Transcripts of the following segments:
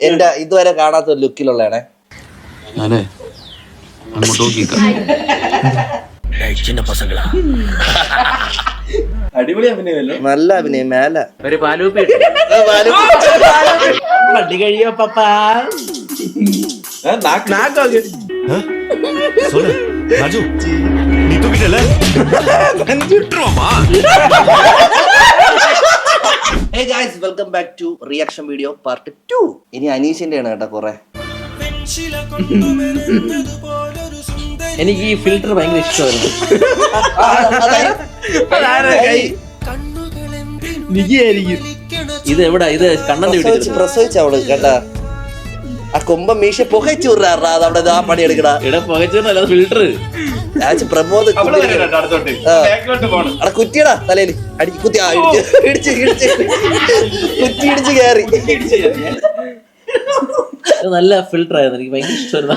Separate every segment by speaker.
Speaker 1: എന്റെ ഇതുവരെ കാണാത്ത ഒരു ലുക്കിലുള്ളതാണേ.
Speaker 2: അടിപൊളി അഭിനയമല്ലോ,
Speaker 1: നല്ല അഭിനയം. മേല
Speaker 3: ഒരു പാലൂപ്പി
Speaker 2: വണ്ടി കഴിയോ പപ്പാ.
Speaker 1: Hey guys, welcome back to reaction video part 2. ഇനി അനീഷിന്റെ ആണ് കേട്ടോ കുറെ.
Speaker 3: എനിക്ക് ഈ ഫിൽറ്റർ ഭയങ്കര ഇഷ്ടമായിരുന്നു. ഇത് എവിടാ? ഇത് കണ്ണന്റെ
Speaker 1: പ്രസവിച്ച അവള് കേട്ടാ. ആ കൊമ്പം മീശ പുകച്ചു അവിടെ ആ പണി എടുക്കടാ.
Speaker 3: ഇവിടെ പുകച്ചല്ല ഫിൽറ്റർ.
Speaker 1: പ്രമോദ് കുറ്റിയടാ തലയില് അടിച്ച് കുത്തി ഇടിച്ച് കുറ്റി ഇടിച്ച് കയറി.
Speaker 3: നല്ല ഫിൽറ്റർ ആയിരുന്നു, എനിക്ക് ഭയങ്കര ഇഷ്ടമായിരുന്നു.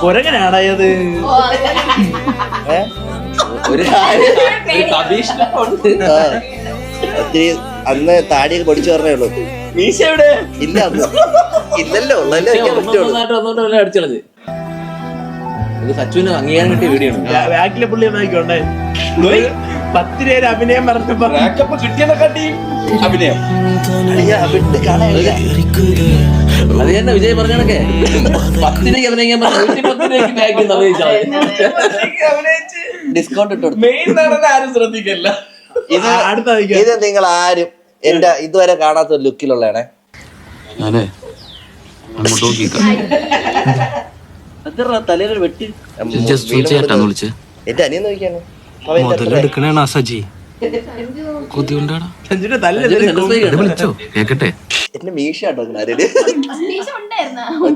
Speaker 3: കൊരങ്ങനാണത്. ഒരു
Speaker 1: അന്ന് താടിയൊക്കെ പൊടിച്ചു പറഞ്ഞേ ഉള്ളൂ.
Speaker 3: മീശ എവിടെ?
Speaker 1: ഇല്ല ഇല്ലല്ലോ
Speaker 3: അടിച്ചത്. ഇത് സച്ചുവിന് അംഗീകാരം കിട്ടിയ വീഡിയോ ആണ്.
Speaker 2: ബാക്കിലെ പുള്ളി ഉണ്ടായി 10 രൂപ അഭിനയം പറഞ്ഞപ്പോ കിട്ടിയതിനെക്കാട്ടി അഭിനയം.
Speaker 3: അത് തന്നെ വിജയ് പറഞ്ഞൊക്കെ 10 രൂപയ്ക്ക് അഭിനയിക്കാൻ
Speaker 1: ഡിസ്കൗണ്ട് ഇട്ടു.
Speaker 2: മെയിൻ നടനെ ആരും ശ്രദ്ധിക്കില്ല.
Speaker 1: ഇത് നിങ്ങൾ ആരും എന്റെ ഇതുവരെ കാണാത്ത ഒരു ലുക്കിലുള്ളതാണേ.
Speaker 3: തലയിൽ വെട്ടി
Speaker 1: എന്റെ അനിയൻ നോക്കിയാണ്. എന്റെ മീശ കേട്ടോ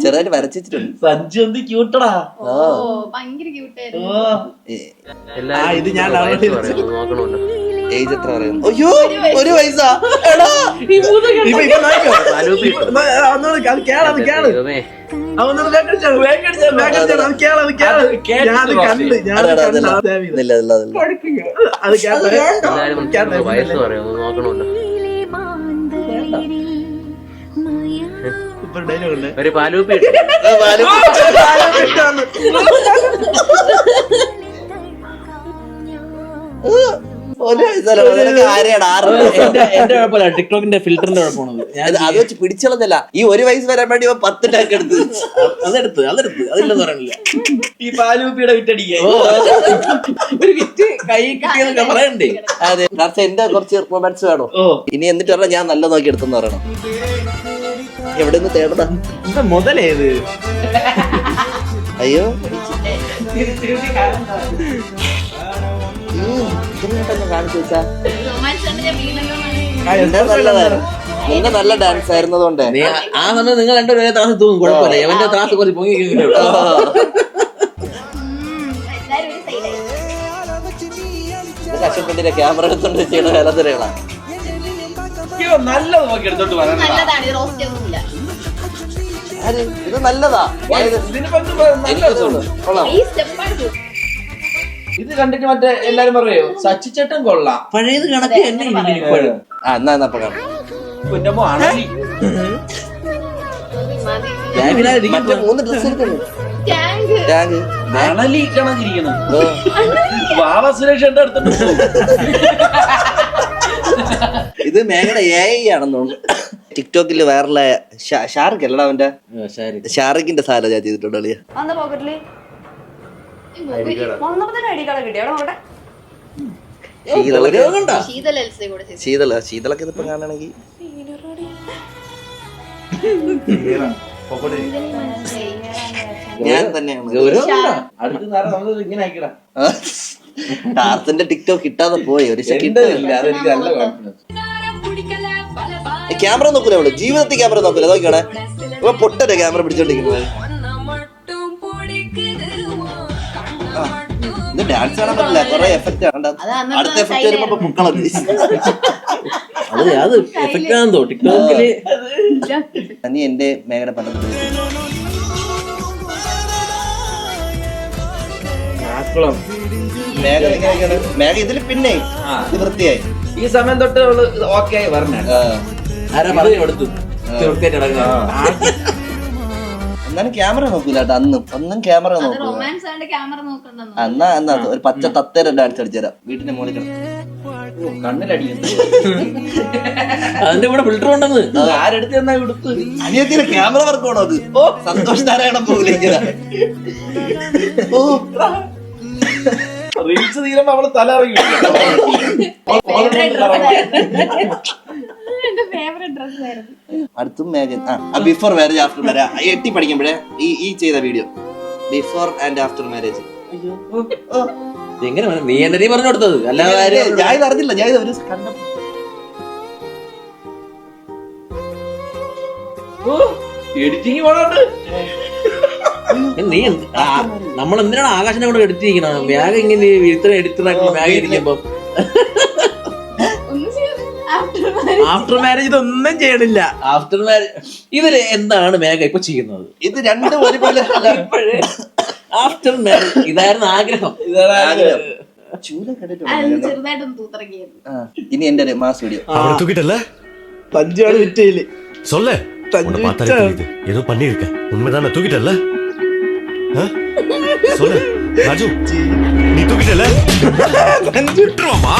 Speaker 1: ചെറുതായിട്ട് വരച്ചിട്ടുണ്ട്.
Speaker 2: സഞ്ജു എന്ത് ക്യൂട്ടടാ.
Speaker 3: ഇത് ഞാൻ നോക്കണമല്ലോ.
Speaker 1: ഏജ് എത്ര പറയുന്നു? അയ്യോ 1 വയസ്സാ.
Speaker 3: വയസ്സ് പറയുന്നു, നോക്കണമല്ലോ. ഒരു പാലൂപ്പി എന്റെ കുഴപ്പമില്ല, ടിക്ടോക്കിന്റെ ഫിൽറ്ററിന്റെ കുഴപ്പമാണ്.
Speaker 1: അത് വെച്ച് പിടിച്ചളഞ്ഞല്ല. ഈ 1 വയസ്സ് വരാൻ വേണ്ടി 10 ടാക്ക് എടുത്ത്
Speaker 3: അതെടുത്ത് അതില്ലെന്ന് പറയണില്ല.
Speaker 2: ഈ പാലൂപ്പിയുടെ വിറ്റടിക്കാൻ
Speaker 3: ഒരു വിറ്റ് കൈ കിട്ടിയെന്നൊക്കെ പറയണ്ടേ.
Speaker 1: അതെ, കാരണം എന്റെ കുറച്ച് റൊമാൻസ് വേണോ ഇനി. എന്നിട്ട് പറഞ്ഞാൽ ഞാൻ നല്ല നോക്കി എടുത്തെന്ന് പറയണം. എവിടെ നിന്ന് തേടണം
Speaker 2: മുതലേത്?
Speaker 1: അയ്യോ കാണിച്ചു വെച്ചാ എന്റെ നല്ല ഡാൻസ് ആയിരുന്നതുകൊണ്ട്
Speaker 3: ആ സമയം നിങ്ങൾ രണ്ടു പേരെ ത്രാസ് തൂങ്ങും, കുഴപ്പമില്ല. എവന്റെ ത്രാസ് കുറച്ച് പൊങ്ങി.
Speaker 1: കഷ്ടപ്പെട്ടിന്റെ ക്യാമറ എടുത്തോണ്ട് ചെയ്യണ വേല തരകളാ.
Speaker 2: നല്ലത് നോക്കി എടുത്തോണ്ട്
Speaker 1: ഇത് നല്ലതാ.
Speaker 2: ഇത് കണ്ടിട്ട് മറ്റേ എല്ലാരും പറയോ സച്ചിച്ചേട്ടൻ കൊള്ളാം.
Speaker 3: പഴയത് കണക്ക് എന്നെ ഇപ്പോഴും.
Speaker 1: എന്നാ കാണാം. മറ്റേ 3 ഡ്രസ് എടുക്കുന്നു. ഇത് മേഘയുടെ AI ആണെന്ന് തോന്നുന്നു. ടിക്ടോക്കില് വൈറലായ ഷാറുഖ് അല്ലടാ അവന്റെ ഷാറുഖിന്റെ സാധനം ഞാൻ ചെയ്തിട്ടുണ്ട്. ശീതളൊക്കെ ഇതിപ്പോ കാണണമെങ്കിൽ ഞാൻ തന്നെയാണ്. ടാർസന്റെ ടിക്ടോക്ക് കിട്ടാതെ പോയി. ഒരു ക്യാമറ നോക്കൂല അവള്, ജീവിതത്തിൽ ക്യാമറ നോക്കൂല. നോക്കിയാണെ ഇപ്പൊ പൊട്ടന്റെ ക്യാമറ പിടിച്ചോണ്ടിരിക്കുന്നത്. ഇത് ഡാൻസ് കാണാൻ പറ്റില്ല, കൊറേ എഫക്റ്റ് ആണ്. അടുത്ത എഫക്റ്റ് വരുമ്പോ പൊക്കളത്.
Speaker 3: അത് എഫക്റ്റ് ആണെന്തോ ടിക്ടോക്കില്.
Speaker 1: നീ എന്റെ മേഘയുടെ പടം മേഘ ഇതില് പിന്നെ വൃത്തിയായി.
Speaker 2: ഈ സമയം തൊട്ട് ഓക്കെ ആയി പറഞ്ഞ
Speaker 3: ആരാ പറഞ്ഞു കൊടുത്തു തീർച്ചയായിട്ടും നടക്കുന്നത്.
Speaker 1: എന്നാലും ക്യാമറ നോക്കൂല കേട്ടോ. ഒന്നും ക്യാമറ നോക്കൂല.
Speaker 4: റൊമാൻസ് ആണ്ട് ക്യാമറ നോക്കണ്ടെന്ന്.
Speaker 1: എന്നാ ഒരു പച്ച തത്തേര ഡാൻസ് കളിച്ചുതരാം വീട്ടിന്റെ മുകളിൽ.
Speaker 2: കണ്ണിലടിക്കുന്നു.
Speaker 3: അതിന്റെ കൂടെ ഫിൽറ്റർ ഉണ്ടെന്ന്
Speaker 2: ആരെടുത്ത് എന്നാ കൊടുത്ത്
Speaker 1: അനിയത്തിയുടെ ക്യാമറ വർക്ക് ആണോ അത്? ഓ സന്തോഷം ധാരാളം പോകില്ല. ഓ
Speaker 2: റീൽസ് തീരുമ്പോ അവള് തല ഇറങ്ങി
Speaker 4: എന്റെ ഫേവറേറ്റ് ഡ്രസ് ആയിരുന്നു.
Speaker 1: അടുത്തും marriage. Before marriage after marriage 8 പഠിക്കുമ്പോഴേ ഈ ചെയ്ത video before and after marriage.
Speaker 3: എങ്ങനെ നീ എന്നെ പറഞ്ഞു കൊടുത്തത്? അല്ലാതെ
Speaker 1: ഞാൻ ഇത് അറിഞ്ഞില്ല. ഞാൻ ഇത് ഒരു കണ്ടപ്പോ
Speaker 2: എഡിറ്റിങ് പോണുണ്ട്.
Speaker 3: നീ നമ്മൾ എന്തിനാണ് ആകാശനെ കൂടെ എടുത്തിരിക്കണം? ബാഗ് ഇങ്ങനെ ഇത്ര എഡിറ്ററായിട്ടുള്ള ബാഗ് ഇരിക്കുമ്പോ
Speaker 4: ഒന്നും ചെയ്യരുത്.
Speaker 3: ആഫ്റ്റർ മാരേജ് ഇതൊന്നും ചെയ്യണില്ല. ആഫ്റ്റർ മാരേജ് ഇതില് എന്താണ് മേഘ ഇപ്പൊ ചെയ്യുന്നത്?
Speaker 1: ഇത് രണ്ടും ഒരുപോലെ.
Speaker 3: ആഫ്റ്റർ മാരേജ് ഇതായിരുന്നു ആഗ്രഹം.
Speaker 1: ചൂല കണ്ടിട്ടുണ്ടോ?
Speaker 4: അത് ചെറുതായിട്ടൊന്ന് തൂത്തിറങ്ങിയായിരുന്നു.
Speaker 1: ഇനി എന്റെ ഒരു മാസ് വീഡിയോ.
Speaker 5: அவனை தூக்கிட்டல
Speaker 3: തഞ്ചാണ് വിറ്റയില്
Speaker 5: சொல்ல உன்னை பார்த்தாலே தெரியுது ஏதோ பண்ணிருக்க உண்மைதானே தூக்கிட்டல சொல்லு ராஜு நீ தூக்கிட்டல விட்டுருவாமா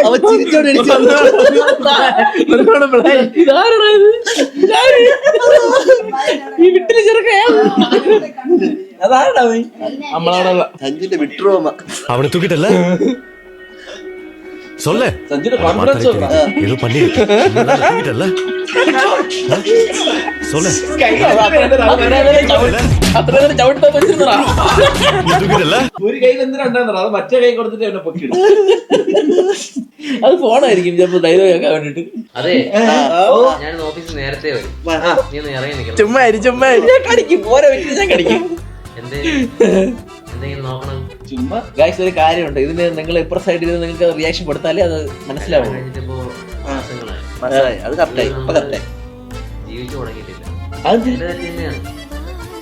Speaker 1: അവ ചിരിച്ചോണ്ട്
Speaker 3: ഈ വിട്ടില് ചെറുക്കയാണ്. അതാണ് നമ്മളവിടെ
Speaker 1: സഞ്ജുന്റെ വിട്രോമ.
Speaker 5: அவனை தூக்கிட்டல சொல்ல
Speaker 2: സഞ്ജുന്റെ
Speaker 5: உன்னை
Speaker 2: കോൺഫിഡൻസ്
Speaker 5: பார்த்தாலே தெரியுது ஏதோ பண்ணிருக்க உண்மைதானே தூக்கிட்டல சொல்ல
Speaker 3: അത്ര ചവിട്ടാൻ പറ്റുന്നതാ.
Speaker 5: நீ தூக்கிட்டல
Speaker 2: ഒരു കൈയിൽ എന്തിനാണ്ടായിരുന്നു അത് മറ്റേ കൈ കൊടുത്തിട്ട് എന്നെ പൊക്കിടും.
Speaker 3: അത് ഫോണായിരിക്കും ചിലപ്പോ ധൈര്യം കേൾക്കാൻ വേണ്ടിട്ട്.
Speaker 6: അതെ ഞാൻ ഓഫീസിൽ നേരത്തെ വരും. നീ ഒന്ന് ഇറങ്ങി നിൽക്കണം.
Speaker 3: ചുമ്മാ ഞാൻ കടിക്കും. ഓരോ വ്യക്തി ഞാൻ കടിക്കും.
Speaker 6: എന്തെങ്കിലും നോക്കണം.
Speaker 2: ചുമ്മാ
Speaker 3: ഗായ്സ് ഒരു കാര്യമുണ്ട്. ഇതിന് നിങ്ങൾ ഇപ്പുറ സൈഡിൽ നിങ്ങൾക്ക് റിയാക്ഷൻ കൊടുത്താലേ അത് മനസ്സിലാവും.
Speaker 6: കഴിഞ്ഞിട്ടിപ്പോ മാസങ്ങളായി
Speaker 1: മനസ്സിലായി. അത് കറക്റ്റായി. ഇപ്പൊ കറക്റ്റായി.
Speaker 6: ജീവിച്ചു തുടങ്ങിയിട്ടില്ല.
Speaker 3: അത്
Speaker 6: എന്റെ തെറ്റ് തന്നെയാണ്.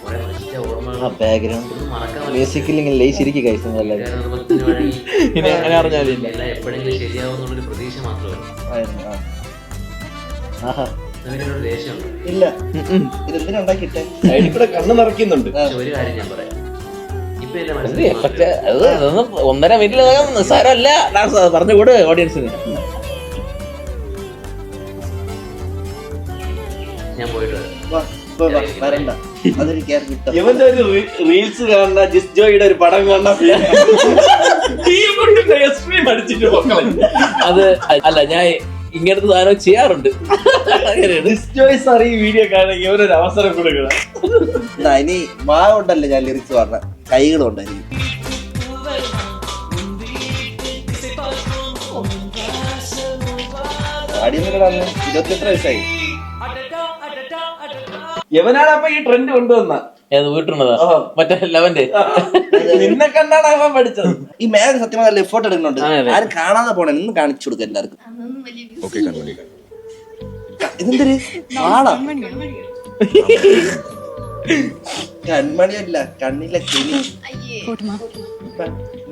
Speaker 6: കുറെ നശിച്ച ഓർമ്മകൾ
Speaker 3: ബാക്ക്ഗ്രൗണ്ട്
Speaker 6: ഒന്നും മറക്കാൻ പറ്റില്ല.
Speaker 3: ബേസിക്കലി ഇങ്ങനെ ലയിച്ചിരിക്കും ഗായ്സ്. നിങ്ങളെല്ലാവരും
Speaker 6: നിർബന്ധത്തിന് വഴങ്ങി
Speaker 3: ഇനി അങ്ങനെ അറിഞ്ഞാലില്ല.
Speaker 6: എല്ലാം എപ്പോഴെങ്കിലും ശരിയാവുന്നുള്ളൊരു പ്രതീക്ഷ മാത്രമല്ല.
Speaker 3: ആഹാ
Speaker 6: നിനക്കൊരു ദേഷ്യമുണ്ട്.
Speaker 1: ഇല്ല ഇതെന്തിനാ ഉണ്ടാക്കിട്ടെ?
Speaker 2: സൈഡിൽ കൂടെ കണ്ണ് നിറയ്ക്കുന്നുണ്ട്.
Speaker 6: പക്ഷെ ഒരു കാര്യം ഞാൻ പറയാം. ഇപ്പൊ എന്റെ
Speaker 3: പക്ഷെ
Speaker 6: മനസ്സിൽ
Speaker 3: അതൊന്നും 1.5 മിനിറ്റിൽ നിസ്സാരമല്ല. പറഞ്ഞുകൂട് ഓഡിയൻസിന്.
Speaker 6: ഞാൻ പോയിട്ട് വരാം.
Speaker 1: വരണ്ട. അതൊരു ക്യാരക്ടർ കിട്ടും.
Speaker 2: ഇവന്റെ ഒരു റീൽസ് കാണുന്ന ജിസ് ജോയുടെ ഒരു പടം കാണുന്ന അടിച്ചിട്ട് മക്കളെ
Speaker 3: അത് അല്ല, ഞാൻ ഇങ്ങനത്തെ സാധനം ചെയ്യാറുണ്ട്. അങ്ങനെയാണ്.
Speaker 2: ജിസ് ജോയ് സാർ ഈ വീഡിയോ കാണാൻ ഇവനൊരു അവസരം കൊടുക്കണം.
Speaker 1: ഇനി വാ കൊണ്ടല്ലേ ഞാൻ ലിറിക്സ് പറഞ്ഞ, കൈകളുണ്ടായിരിക്കും. അടിയൊന്നുമില്ലടാ. 28 വയസ്സായി.
Speaker 2: യവനാണ് അപ്പൊ ഈ ട്രെൻഡ് കൊണ്ടുവന്ന.
Speaker 3: ഏത് വീട്ടുണ്ടതാ? മറ്റേ ലെവന്റെ
Speaker 2: നിന്നെ കണ്ടാണ് അവൻ പഠിച്ചത്.
Speaker 1: ഈ മേഘ സത്യമായ നല്ല എഫോർട്ട് എടുക്കുന്നുണ്ട്. ആരും കാണാതെ പോണേ. ഇന്ന് കാണിച്ചു കൊടുക്കുക എല്ലാവർക്കും.
Speaker 4: അതൊന്നും വലിയ
Speaker 1: ഇതെന്തൊരു ആളാ? കൺമണിയല്ല, കണ്ണിലെ ചെളി.
Speaker 4: അയ്യേ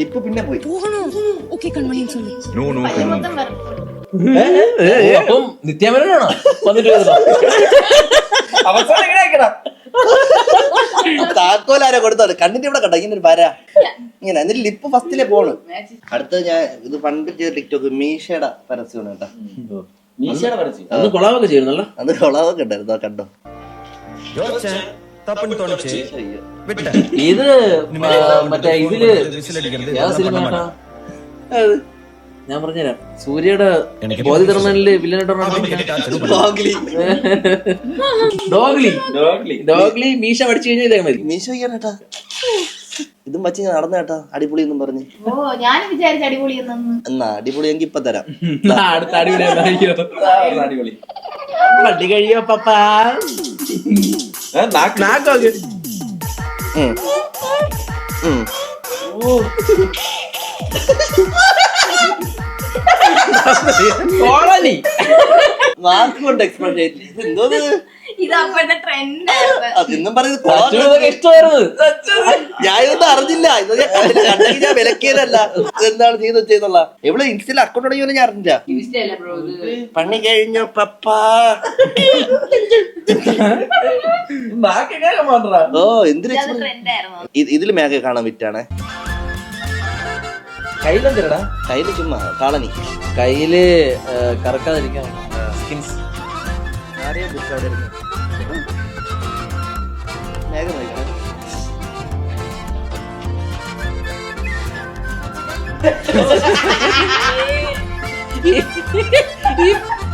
Speaker 1: ലിപ്പ് പിന്നെ പോയി.
Speaker 4: പയ്യ മൊത്തം വരപ്പുണ്ട്.
Speaker 3: അപ്പം നിത്യാമനാണോ വന്നിട്ട്
Speaker 2: അവസാനം എങ്ങനെ ആക്കണം?
Speaker 1: താക്കോലാരോ കൊടുത്തോളൂ. കണ്ണിന്റെ ഇവിടെ കണ്ടോ ഇങ്ങനെ ഒരു വര ഇങ്ങനെ. എന്നിട്ട് ലിപ്പ് ഫസ്റ്റിലെ പോണ്. അടുത്തത് ഞാൻ ഇത് പണ്ട് ചെയ്ത ടിക്ടോക്ക് മീശയുടെ പരസ്യമാണ് കേട്ടോ.
Speaker 2: മീശയുടെ പരസ്യം.
Speaker 3: അന്ന് കൊളാവൊക്കെ ചെയ്യുന്നല്ലോ.
Speaker 1: അത് കൊളാവൊക്കെ ഉണ്ടായിരുന്നു. കണ്ടോ?
Speaker 3: ഇത് മറ്റേ ഇതില് ഏതാ സിനിമ കേട്ടാ? ഞാൻ പറഞ്ഞുതരാം. സൂര്യയുടെ ബോധി ധർമ്മനില് വില്ലനായിട്ട് ഡോഗ്ലി മീശ പഠിച്ചു കഴിഞ്ഞാൽ ഇതേ മതി.
Speaker 1: മീശ വയ്യാനേട്ടാ. ഇതും വച്ച് ഞാൻ നടന്ന കേട്ടാ അടിപൊളി എന്നും പറഞ്ഞ്.
Speaker 4: ഓ ഞാനും വിചാരിച്ച അടിപൊളി എന്നൊന്നും.
Speaker 1: എന്നാ അടിപൊളി എങ്കിൽ ഇപ്പൊ തരാം.
Speaker 3: അടുത്ത അടിപൊളി വണ്ടി കഴിയോ പപ്പാ? നാക്കോക്ക്
Speaker 1: വാക്കുകൊണ്ട് എക്സ്പ്രഷൻ എന്തോ
Speaker 4: ഇത് അപ്പോഴത്തെ ട്രെൻഡായിരുന്നു.
Speaker 1: അതൊന്നും പറയുന്നത്
Speaker 3: ഇതൊക്കെ ഇഷ്ടമായിരുന്നു.
Speaker 1: ഞാൻ ഇതൊന്നും അറിഞ്ഞില്ല. ഇത് ഞാൻ കണ്ടില്ല. കണ്ടെങ്കിൽ ഞാൻ വിലക്കിയതല്ല. എന്താണ് ചെയ്ത് വെച്ചെന്നുള്ള എവിടെ ഇൻസ്റ്റയിൽ അക്കൗണ്ട് തുടങ്ങിയ ഞാൻ അറിഞ്ഞില്ല.
Speaker 6: ഇഷ്ടമല്ല ബ്രോ ഇത്.
Speaker 1: പണി കഴിഞ്ഞോ പപ്പാ. ഓ എന്തിനു
Speaker 4: ഇത് ട്രെൻഡായിരുന്നു.
Speaker 1: ഇതില് മേഘ കാണാൻ വിറ്റാണ്.
Speaker 3: കയ്യിലെന്തിരടാ?
Speaker 1: കയ്യില് ചുമ്മാ കാളനി.
Speaker 3: കയ്യില് കറക്കാതിരിക്കാൻ സ്കിൻസ്.
Speaker 1: ആരെയും ബുക്ക് അവിടെ ഇരുന്നു. മേഘ നോക്കണം.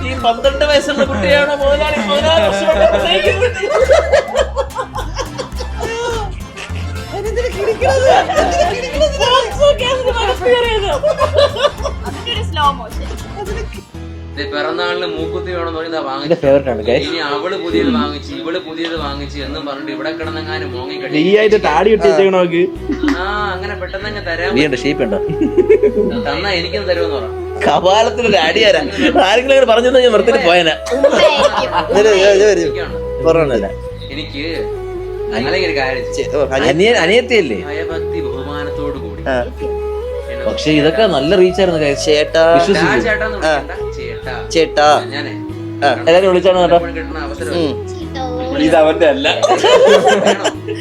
Speaker 3: ഈ 12 വയസ്സുള്ള കുട്ടിയാണ് മുതലാളി 14 വർഷം കൊണ്ട് പ്രണയിക്കുന്നത്.
Speaker 4: അതിന്റെ സ്ലോ മോഷൻ.
Speaker 6: പിറന്നാളിന് മൂക്കുത്തി വേണം ഇതാ വാങ്ങിച്ചു.
Speaker 3: ഫേവറേറ്റ് ആണ് guys.
Speaker 6: ഇനി അവള് പുതിയത് വാങ്ങിച്ചു ഇവള് പുതിയത് വാങ്ങിച്ചു എന്നും പറഞ്ഞിട്ട് ഇവിടെ കിടന്നെങ്ങാനും മോങ്ങി
Speaker 2: നീ ആയിട്ട് താടി ഇട്ട് വെച്ചേക്കണ നോക്ക്.
Speaker 6: ആ അങ്ങനെ പെട്ടെന്ന് തരാൻ
Speaker 3: നീ ഉണ്ട് ഷേപ്പ് ഉണ്ടോ?
Speaker 6: തന്നാ എനിക്കും തരുമെന്ന് പറ.
Speaker 3: കപാലത്തിന് ഡാഡി ആരാ? ആരെങ്കിലും അങ്ങനെ പറഞ്ഞു ഞാൻ നിർത്തിട്ട് പോയനാ. കൊറോണല്ല.
Speaker 6: എനിക്ക് അല്ലെങ്കിൽ ഒരു കാര്യം ചെയ്യ്.
Speaker 3: അനിയത്തിയല്ലേ?
Speaker 6: ഭയഭക്തി ബഹുമാനത്തോടു കൂടി
Speaker 3: പക്ഷെ ഇതൊക്കെ നല്ല റീച്ച് ആയിരുന്നു guys.
Speaker 1: ചേട്ടാ
Speaker 6: ചേട്ടാന്ന് വിളിക്കണ്ട, ചേട്ടാ.
Speaker 1: ചേട്ടാ
Speaker 6: ഞാനേ
Speaker 3: എല്ലാരും വിളിച്ചാണ് കേട്ടോ.
Speaker 6: എപ്പോഴും കിട്ടുന്ന അവസരം
Speaker 2: ഇതവന്റെ അല്ല,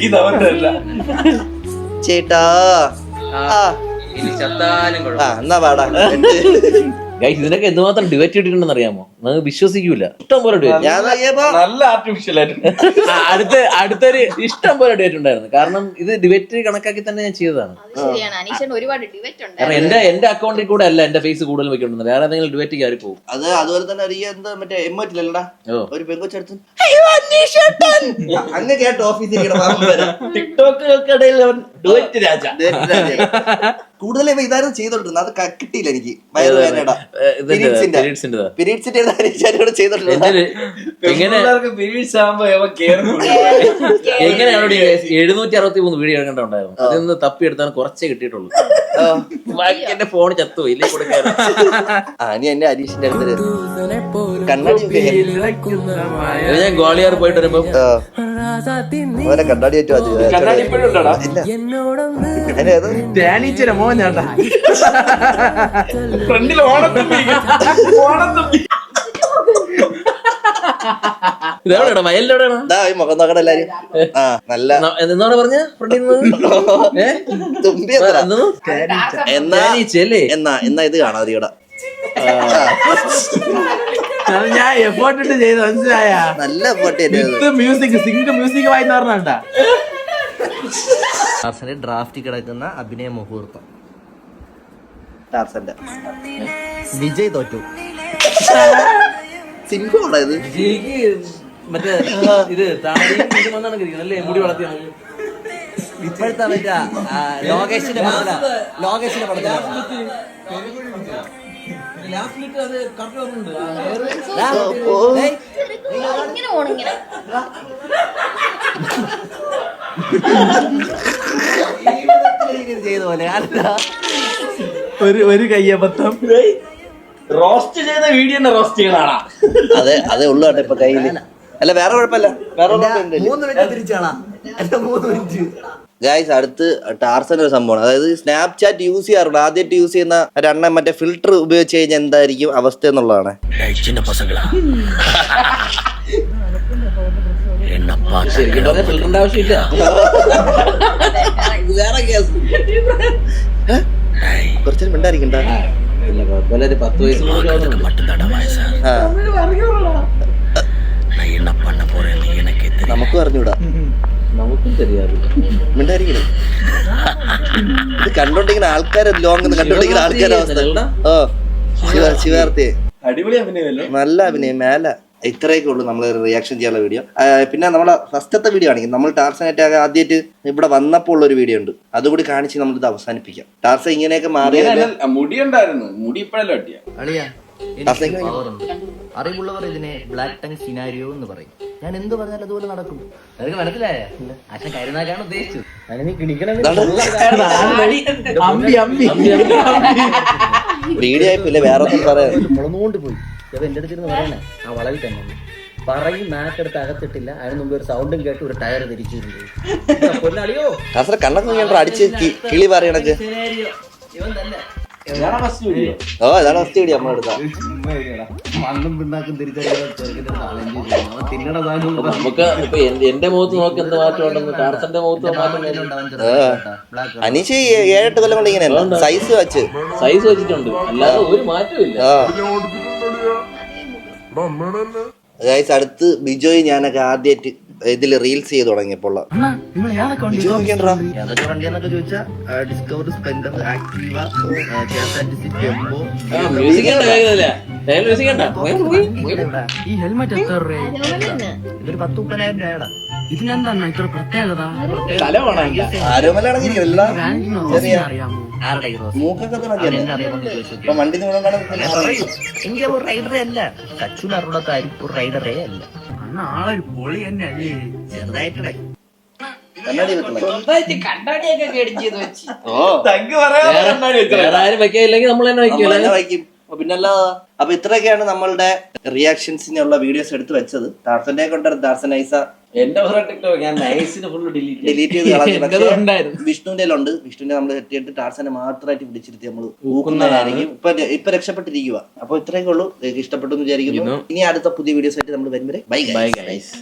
Speaker 2: ഇതവന്റെ അല്ല.
Speaker 1: ചേട്ടാ
Speaker 6: ഇനി ചത്താലും കുഴപ്പം.
Speaker 1: എന്നാ പാടാ.
Speaker 3: ഗൈസ് ഇതിനൊക്കെ എന്തുമാത്രം ഡിബേറ്റ് ഇട്ടിട്ടുണ്ടെന്ന് അറിയാമോ? നമുക്ക് വിശ്വസിക്കൂല. ഇഷ്ടം പോലെ ഡിബേറ്റ്.
Speaker 1: ഞാൻ നോക്കിയപ്പോ
Speaker 2: നല്ല ആർട്ടിഫിഷ്യൽ ആയിട്ട്
Speaker 3: അടുത്തൊരു ഇഷ്ടം പോലെ ഡിബേറ്റ് ഉണ്ടായിരുന്നു. കാരണം ഇത് ഡിബേറ്റ് കണക്കാക്കി തന്നെ ഞാൻ ചെയ്തതാണ്.
Speaker 4: അത് ശരിയാണ്. അനീഷന് ഒരുപാട് ഡിബേറ്റ് ഉണ്ട്.
Speaker 3: കാരണം എന്റെ അക്കൗണ്ടിൽ കൂടെ അല്ല എന്റെ ഫേസ് കൂടുതൽ വെക്കൊണ്ടുന്നത്. വേറെ ഏതെങ്കിലും ഡിബേറ്റ് കയറി പോകും.
Speaker 1: അത് അതുപോലെ തന്നെ എന്താ മറ്റേ എമ്മറ്റില്ലടാ
Speaker 3: ഓ
Speaker 1: ഒരു പെങ്കൊച്ചെടുത്ത് അങ്ങ് കേട്ടോ ഓഫീസിൽ
Speaker 2: ടിക്ടോക്കുകൾക്കിടയിൽ ഡിബേറ്റ് രാജ.
Speaker 1: കൂടുതൽ ഇതായിരുന്നു ചെയ്തോണ്ടിരുന്നത്. അത് കിട്ടിയില്ല എനിക്ക്. വയറുവേദനയുടെ പീരീഡ്സിന്റെ ചെയ്തോണ്ടിരുന്നത്.
Speaker 3: എങ്ങനെയാണ് 763 വീഡിയോ കണ്ടുണ്ടായിരുന്നു. അതിൽ നിന്ന് തപ്പിയെടുത്താൽ കുറച്ചേ കിട്ടിയിട്ടുള്ളൂ. ബാക്കി എന്റെ ഫോൺ ചത്തുപോയി. ഇല്ലേ കൊടുക്കാൻ
Speaker 1: നീ എന്നെ അരീഷിന്റെ അടുത്ത് കണ്ണാടി
Speaker 3: ഞാൻ ഗ്വാളിയാർ പോയിട്ട് വരുമ്പോ
Speaker 1: ഓരോ കണ്ണാടി
Speaker 2: കണ്ണാടി ഇപ്പോഴും ഉണ്ടോടാ?
Speaker 1: ഇല്ല
Speaker 2: മോനാട്ടാ ഫ്രണ്ടിൽ ഓണത്തുമ്പി ഓണത്തുമ്പി.
Speaker 3: ഇതെവിടെയാണ്? വയലിലെവിടെയാണ്?
Speaker 1: മുഖം നോക്കണ എല്ലാരും. നല്ല
Speaker 3: എന്താണ് പറഞ്ഞ ഫ്രണ്ടിൽ
Speaker 1: തുമ്പി എന്നാ ഇത് കാണാം അതിവിടെ.
Speaker 2: ഞാൻ എഫേർട്ട് ഇട്ട് ചെയ്ത് മനസ്സിലായ
Speaker 1: നല്ല എഫേർട്ട്.
Speaker 2: മ്യൂസിക് മ്യൂസിക് വായിന്ന് പറഞ്ഞാ
Speaker 1: ടാർസന്റെ ഡ്രാഫ്റ്റ് കിടക്കുന്ന അഭിനയ മുഹൂർത്തം. ടാർസന്റെ വിജയ് തോറ്റു. സിംഹമാണോ ഇത്?
Speaker 3: മറ്റേ ഇത് താടില്ലേ മുടി വളർത്തിയാണ്
Speaker 1: ഇപ്പോഴത്തെ മറ്റേ ലോകേഷിന്റെ പടത്തില
Speaker 4: ഇങ്ങനെ പോണം ഇങ്ങനെ.
Speaker 1: ചെയ്ത പോലെ
Speaker 2: ഒരു കയ്യബദ്ധം. റോസ്റ്റ് ചെയ്ത വീഡിയോ റോസ്റ്റ് ചെയ്യണാ.
Speaker 1: അതേ ഉള്ളു കേട്ടോ ഇപ്പൊ കയ്യില്. അല്ല വേറെ കുഴപ്പമില്ല. ഗായ്സ് അടുത്ത് ടാർസൻ ഒരു സംഭവമാണ്. അതായത് സ്നാപ്ചാറ്റ് യൂസ് ചെയ്യാറുണ്ട്. ആദ്യമായിട്ട് യൂസ് ചെയ്യുന്ന ഒരെണ്ണം മറ്റേ ഫിൽറ്റർ ഉപയോഗിച്ച് കഴിഞ്ഞാൽ എന്തായിരിക്കും അവസ്ഥ എന്നുള്ളതാണ്.
Speaker 3: ഫിൽറ്ററിന്റെ ആവശ്യമില്ല.
Speaker 1: കുറച്ചു മിണ്ടായിരിക്കണ്ട.
Speaker 3: 10 വയസ്സ്
Speaker 1: നമുക്കും അറിഞ്ഞൂടാ.
Speaker 3: നമുക്കും தெரியாது.
Speaker 1: മിണ്ടായിരിക്കണേ. ഇത് കണ്ടോണ്ടിരിക്കുന്ന ആൾക്കാരെ ലോങ് കണ്ടോണ്ടിരിക്കുന്ന ആൾക്കാരെ അവസ്ഥ. ശിവാർത്തി
Speaker 2: അടിപൊളി അഭിനയമല്ലോ.
Speaker 1: നല്ല അഭിനയം. മേല ഇത്രയൊക്കെ ഉള്ളൂ നമ്മൾ റിയാക്ഷൻ ചെയ്യാനുള്ള വീഡിയോ. പിന്നെ നമ്മളെ ഫസ്റ്റത്തെ വീഡിയോ ആണെങ്കിൽ നമ്മൾ ടാർസനായിട്ട് ആദ്യമായിട്ട് ഇവിടെ വന്നപ്പോൾ ഉള്ള ഒരു വീഡിയോ ഉണ്ട്. അതുകൂടി കാണിച്ച് നമ്മളിത് അവസാനിപ്പിക്കാം. ടാർസ ഇങ്ങനെയൊക്കെ മാറി
Speaker 2: മുടി ഉണ്ടായിരുന്നു. മുടി ഇപ്പഴല്ലോ പറ്റിയ
Speaker 7: അറിവുള്ളവർ ഇതിനെ ബ്ലാക്ക് ടങ് സിനാരിയോ എന്ന് പറയും. ഞാൻ എന്ത് പറഞ്ഞാലും അതുപോലെ നടക്കും. നിനക്ക് മനസ്സിലായ അച്ഛൻ കരുനാക്കാണ് ഉദ്ദേശിച്ചത്.
Speaker 1: വീഡിയോ ആയിപ്പില്ല. വേറെ ഒന്നും പറയാം.
Speaker 7: മുളന്നുകൊണ്ട് പോയി എന്റെ അടുത്തിരുന്ന് പറയണേ ആ വളവിൽ തന്നെ പറയും മാറ്റ് എടുത്ത് അകത്തിട്ടില്ല. അതിന് മുമ്പ് ഒരു സൗണ്ടും കേട്ട് ഒരു ടയർ തിരിച്ചിട്ടുണ്ട്. പൊന്നാളിയോ
Speaker 1: ടാർസനെ കണ്ണൊക്കെ ഞാൻ അടിച്ച് കിളി പറയണക്ക്.
Speaker 7: ഇവൻ തന്നെ
Speaker 2: ഫസ്റ്റ് വീഡിയോ
Speaker 1: ഓ ഇതാണ് ഫസ്റ്റ് വീഡിയോ നമ്മളെടുത്ത.
Speaker 7: മണ്ണും പിണ്ണാക്കും തിരിച്ചറിയാൻ തിന്നണ സാധനം
Speaker 3: നമുക്ക് ഇപ്പൊ എന്റെ മുഖത്ത് നോക്കി എന്ത് മാറ്റം ഉണ്ടെന്ന് ടാർസന്റെ മുഖത്ത് മാറ്റം
Speaker 1: അനീഷ് 7-8 കൊല്ലം കൊണ്ട് ഇങ്ങനെ സൈസ് വെച്ച്
Speaker 3: സൈസ് വെച്ചിട്ടുണ്ട്, അല്ലാതെ ഒരു മാറ്റവും ഇല്ല.
Speaker 1: ഗൈസ് അടുത്ത് ബിജോയ് ഞാനൊക്കെ ആദ്യമായിട്ട് ഇതില് റീൽസ് ചെയ്ത് തുടങ്ങിയപ്പോൾ ബിജോ നോക്കിയാ
Speaker 7: ഏതൊക്കെ വണ്ടിയെന്നൊക്കെ ചോദിച്ചാൽ Discover, Splendor, Activa, KSRTC, tempo.
Speaker 3: Music music
Speaker 8: ഈ ഹെൽമെറ്റ് എത്ര രൂപ?
Speaker 7: ഇതൊരു 10-30,000 രൂപയുടെ.
Speaker 8: ഇതിനെന്താണ് ഇത്ര പ്രത്യേകത?
Speaker 2: തല വേണം.
Speaker 1: ആരോമലാണെങ്കിൽ എല്ലാം ചെറിയ
Speaker 8: അറിയാമോ?
Speaker 7: ആരുടെ ഹീറോസ്?
Speaker 1: മൂക്കൊക്കെ
Speaker 7: എന്നെ അറിയാമെന്ന് ചോദിച്ചു.
Speaker 1: ഇപ്പൊ വണ്ടി നിങ്ങളെ
Speaker 7: എനിക്ക് ഒരു റൈഡറേ അല്ല. കച്ചൂല അറിവുള്ളതായിരിക്കും, ഒരു റൈഡറേ അല്ല.
Speaker 8: അന്ന് ആളൊരു പൊളി തന്നെ അല്ലേ?
Speaker 7: ചെറുതായിട്ടേ
Speaker 1: കണ്ണാടി വെക്കണം.
Speaker 3: വേറെ ആരും വെക്കില്ലെങ്കിൽ നമ്മൾ തന്നെ
Speaker 1: നമ്മൾ
Speaker 3: വെക്കില്ല.
Speaker 1: തന്നെ വയ്ക്കും. പിന്നല്ല. അപ്പൊ ഇത്രയൊക്കെയാണ് നമ്മളുടെ റിയാക്ഷൻസിനുള്ള വീഡിയോസ് എടുത്ത് വെച്ചത്. ടാർസന്റെ കൊണ്ട് ടാർസൻ ഐസ
Speaker 3: എന്റെ ടിക്ടോക്ക് ഞാൻ നൈസിന് ഫുള്ള്
Speaker 1: ഡിലീറ്റ് ചെയ്ത് കളഞ്ഞു. പക്ഷേ
Speaker 3: ഉണ്ടായിരുന്നു.
Speaker 1: വിഷ്ണുവിന്റെ ഉണ്ട്. വിഷ്ണുവിനെ നമ്മൾ കെട്ടിയിട്ട് ടാർസനെ മാത്രമായിട്ട് പിടിച്ചിരുത്തി നമ്മൾ ഊക്കുന്നതായിരിക്കും. ഇപ്പൊ രക്ഷപ്പെട്ടിരിക്കുക. അപ്പൊ ഇത്രയൊക്കെ ഉള്ളൂ. ഇഷ്ടപ്പെട്ടു എന്ന് വിചാരിക്കുന്നു. ഇനി അടുത്ത പുതിയ വീഡിയോസ് ആയിട്ട് നമ്മൾ വരുമ്പോൾ ബൈ ഗൈസ്.